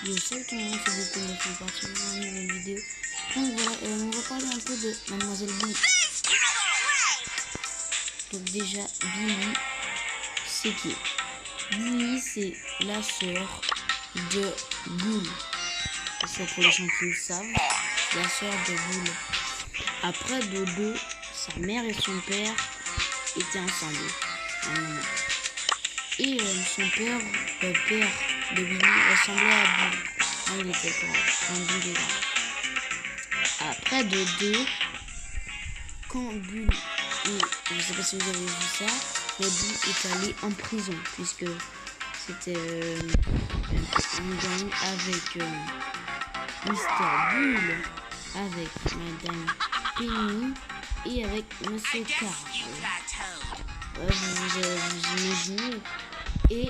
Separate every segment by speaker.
Speaker 1: Yo, salut tout le monde, c'est beaucoup, merci de partir dans une nouvelle vidéo. Donc voilà, on va parler un peu de Mademoiselle Billy. Donc déjà, Billy, c'est qui? Billy, c'est la sœur de Bull. C'est pour les gens qui le savent, la sœur de Bull. Après Dodo, sa mère et son père étaient ensemble à un moment. Et son père, le père de Billy, ressemblait à Bull. Quand il était quand Bull est là. Après Dodo, quand Bull je sais pas si vous avez vu ça, mais Bull est allé en prison puisque c'était un gang avec Mr. Bull, avec Madame Penny et avec Monsieur Carl. Ouais, vous imaginez. Et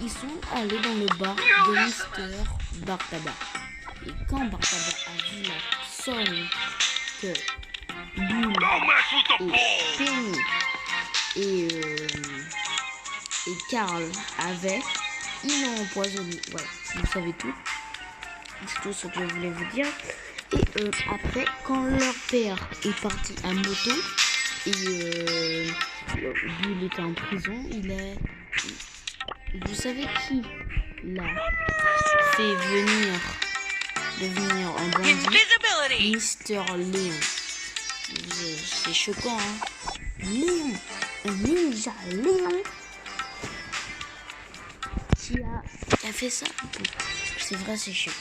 Speaker 1: ils sont allés dans le bar de Mr. Bartaba. Et quand Bartaba a vu la somme que Bull et Penny et Carl avaient, ils l'ont empoisonné. Voilà, vous savez tout. C'est tout ce que je voulais vous dire. Et après, quand leur père est parti à moto et Bull était en prison, vous savez qui l'a fait devenir un bandit? Mister Léon. C'est choquant, hein? Léon, un ninja Léon qui a fait ça. C'est vrai, c'est chiant.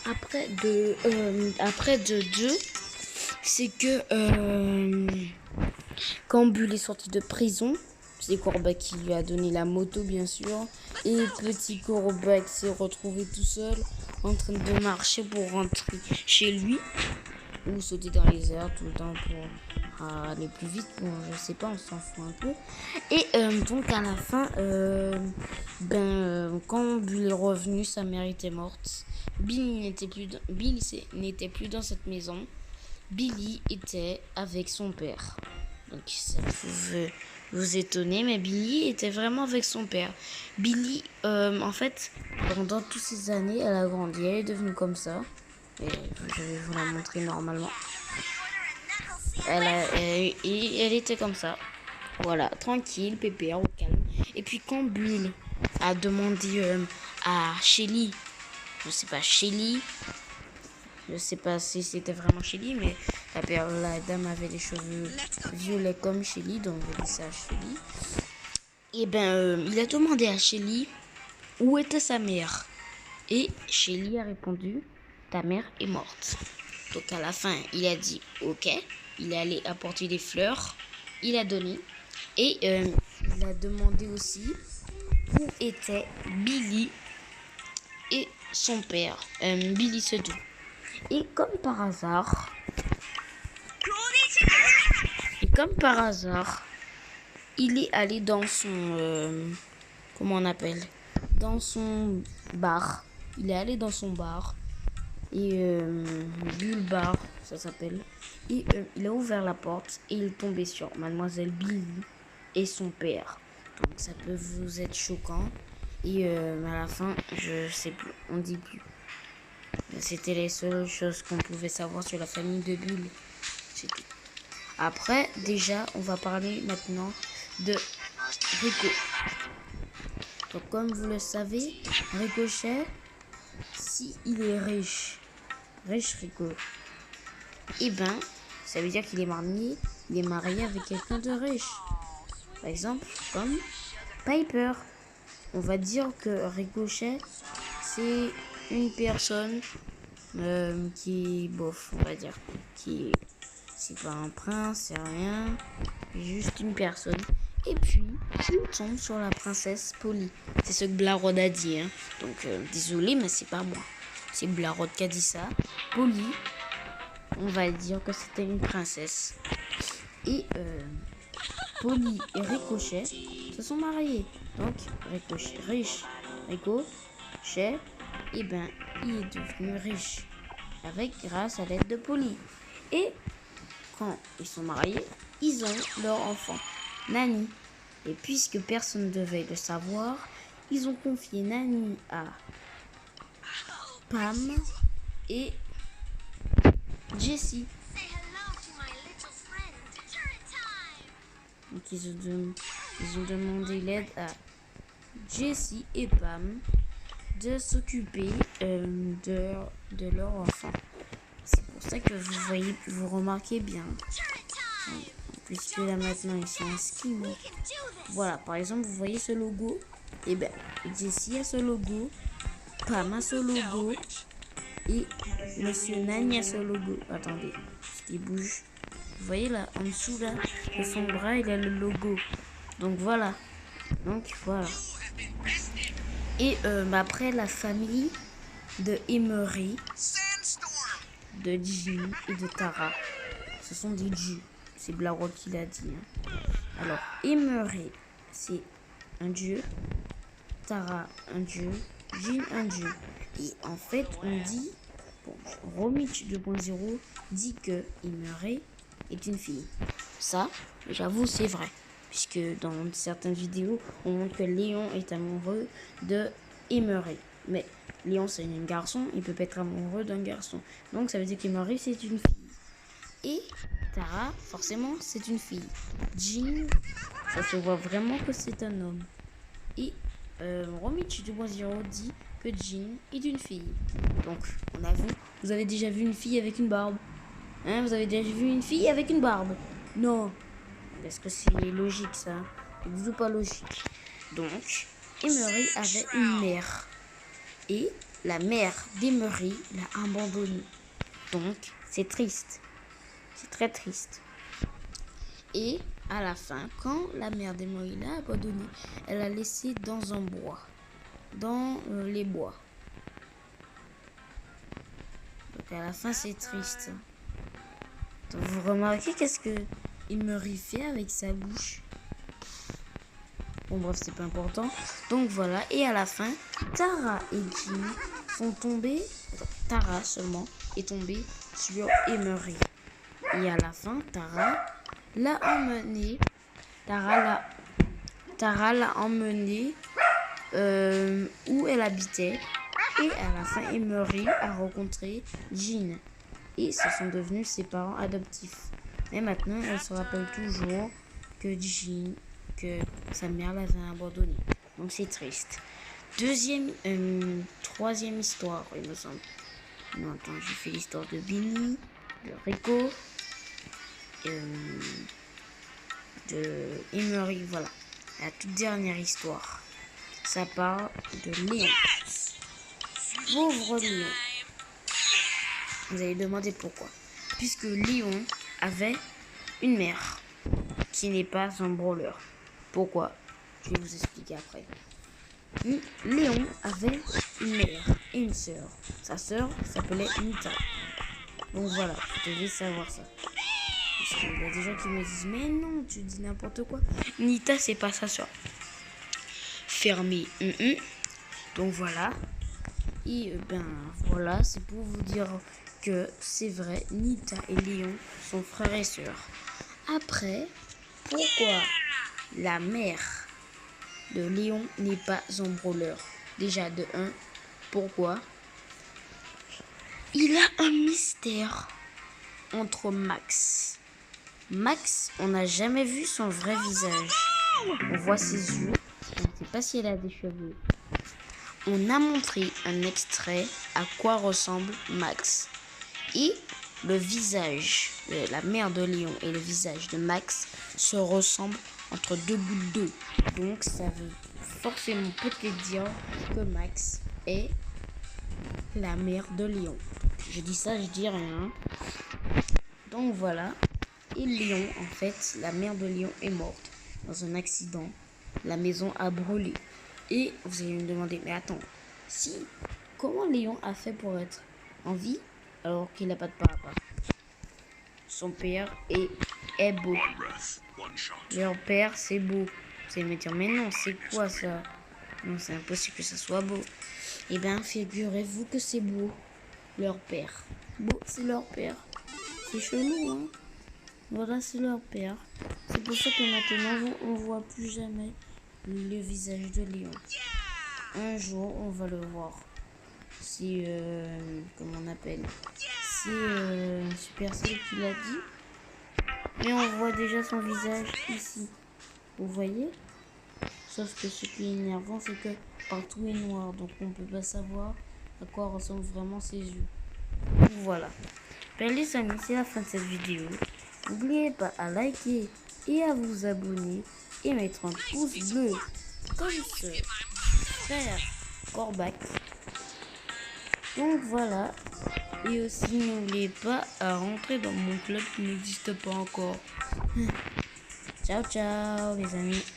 Speaker 1: Après de deux, c'est que quand Bull est sorti de prison, c'est Corbac qui lui a donné la moto, bien sûr. Et petit Corbac s'est retrouvé tout seul en train de marcher pour rentrer chez lui. Ou sauter dans les airs tout le temps pour aller plus vite. Bon, je sais pas, on s'en fout un peu. Et donc à la fin, quand Bull est revenu, sa mère était morte. Billy n'était plus dans cette maison. Billy était avec son père. Donc ça pouvait vous étonner, mais Billy était vraiment avec son père. Billy, en fait, pendant toutes ces années, elle a grandi, elle est devenue comme ça. Et je vais vous la montrer normalement. Elle était comme ça. Voilà, tranquille, pépère, au calme. Et puis quand Bull a demandé à Shelly, je sais pas si c'était vraiment Shelly, mais la dame avait les cheveux violets comme Shelly, donc je dis ça à Shelly. Et il a demandé à Shelly où était sa mère. Et Shelly a répondu, ta mère est morte. Donc à la fin, il a dit ok. Il est allé apporter des fleurs. Il a donné. Et il a demandé aussi où étaient Billy et son père, Billy Sedou. Et comme par hasard, il est allé dans son comment on appelle, dans son bar. Il est allé dans son bar et Bull Bar, ça s'appelle. Et il a ouvert la porte et il est tombé sur Mademoiselle Billy et son père. Donc ça peut vous être choquant. Et à la fin, je sais plus, on dit plus. C'était les seules choses qu'on pouvait savoir sur la famille de Bull. C'est tout. Après, déjà, on va parler maintenant de Rico. Donc comme vous le savez, Ricochet, si il est riche Rico, et ça veut dire qu'il est marié avec quelqu'un de riche. Par exemple, comme Piper. On va dire que Ricochet, c'est une personne qui est bof, on va dire. C'est pas un prince, c'est rien. Juste une personne. Et puis, il tombe sur la princesse Polly. C'est ce que Blarod a dit. Hein. Donc, désolé, mais c'est pas moi. C'est Blarod qui a dit ça. Polly, on va dire que c'était une princesse. Et Polly et Ricochet se sont mariés. Donc, Ricochet riche. Ricochet, il est devenu riche. Grâce à l'aide de Polly. Et quand ils sont mariés, ils ont leur enfant, Nani. Et puisque personne ne devait le savoir, ils ont confié Nani à Pam et Jessie. Donc ils ont demandé l'aide à Jessie et Pam de s'occuper de leur enfant. C'est pour ça que vous remarquez bien, puisque là maintenant ils sont inscrits. Voilà, par exemple, vous voyez ce logo. Et bien, Jessie a ce logo, Pam a ce logo et Monsieur Nani a ce logo. Attendez, il bouge. Vous voyez là, en dessous là, de son bras, il a le logo. Donc voilà. Et après, la famille de Emery, de Jean et de Tara, ce sont des dieux. C'est Blaro qui l'a dit. Alors, Emery, c'est un dieu. Tara, un dieu. Jean, un dieu. Et en fait, on dit... Bon, Romich 2.0 dit que Emery est une fille. Ça, j'avoue, c'est vrai. Puisque dans certaines vidéos, on montre que Léon est amoureux de Emery. Mais Léon, c'est un garçon, il peut pas être amoureux d'un garçon. Donc, ça veut dire qu'Emery, c'est une fille. Et Tara, forcément, c'est une fille. Jean, ça se voit vraiment que c'est un homme. Et Romich 2.0 dit que Jean est une fille. Donc, on a vu, vous avez déjà vu une fille avec une barbe? Hein, vous avez déjà vu une fille avec une barbe? Non. Est-ce que c'est logique, ça? C'est du tout pas logique. Donc, Emery avait une mère. Et la mère d'Emery l'a abandonné. Donc, c'est triste. C'est très triste. Et à la fin, quand la mère d'Emery l'a abandonné, elle l'a laissé dans un bois. Dans les bois. Donc à la fin, c'est triste. Donc, vous remarquez qu'est-ce que Emery fait avec sa bouche? Bon bref, c'est pas important. Donc voilà, et à la fin, Tara et Jean sont tombés. Tara seulement est tombée sur Emery. Et à la fin, Tara l'a emmené. Tara l'a emmené où elle habitait. Et à la fin, Emery a rencontré Jean. Et ce sont devenus ses parents adoptifs. Mais maintenant, elle se rappelle toujours que Jean, que sa mère l'avait abandonné. Donc c'est triste. Troisième histoire, il me semble. Non, attends, j'ai fait l'histoire de Billy, de Rico, de Emery, voilà. La toute dernière histoire. Ça parle de Léon. Pauvre Léon. Vous allez demander pourquoi. Puisque Léon avait une mère qui n'est pas un brawler. Pourquoi? Je vais vous expliquer après. Léon avait une mère et une sœur. Sa sœur s'appelait Nita. Donc voilà, vous devez savoir ça. Parce qu'il y a des gens qui me disent, mais non, tu dis n'importe quoi. Nita, c'est pas sa sœur. Fermé. Donc voilà. Et voilà, c'est pour vous dire que c'est vrai, Nita et Léon sont frères et sœurs. Après, pourquoi la mère de Léon n'est pas un brawler? Déjà de 1, pourquoi? Il a un mystère entre Max. Max, on n'a jamais vu son vrai visage. On voit ses yeux, on ne sait pas si elle a des cheveux. On a montré un extrait à quoi ressemble Max. Et le visage de la mère de Léon et le visage de Max se ressemblent entre deux gouttes d'eau. Donc ça veut forcément peut-être dire que Max est la mère de Léon. Je dis ça, je dis rien. Donc voilà. Et Léon, en fait, la mère de Léon est morte dans un accident. La maison a brûlé. Et vous allez me demander, mais attends, comment Léon a fait pour être en vie alors qu'il n'a pas de papa? Son père est beau. Leur père, c'est beau. Vous allez me dire, mais non, c'est quoi ça? Non, c'est impossible que ça soit beau. Eh bien, figurez-vous que c'est beau. Leur père. Beau, c'est leur père. C'est chelou, hein? Voilà, c'est leur père. C'est pour ça que maintenant, on ne voit plus jamais le visage de Léon. Un jour, on va le voir. C'est comment on appelle? C'est Supercell qui l'a dit. Mais on voit déjà son visage ici. Vous voyez? Sauf que ce qui est énervant, c'est que partout est noir. Donc on ne peut pas savoir à quoi ressemblent vraiment ses yeux. Voilà. Ben, les amis, c'est la fin de cette vidéo. N'oubliez pas à liker et à vous abonner et mettre un pouce bleu comme ce frère Corbac. Donc voilà. Et aussi n'oubliez pas à rentrer dans mon club qui n'existe pas encore. Ciao ciao les amis.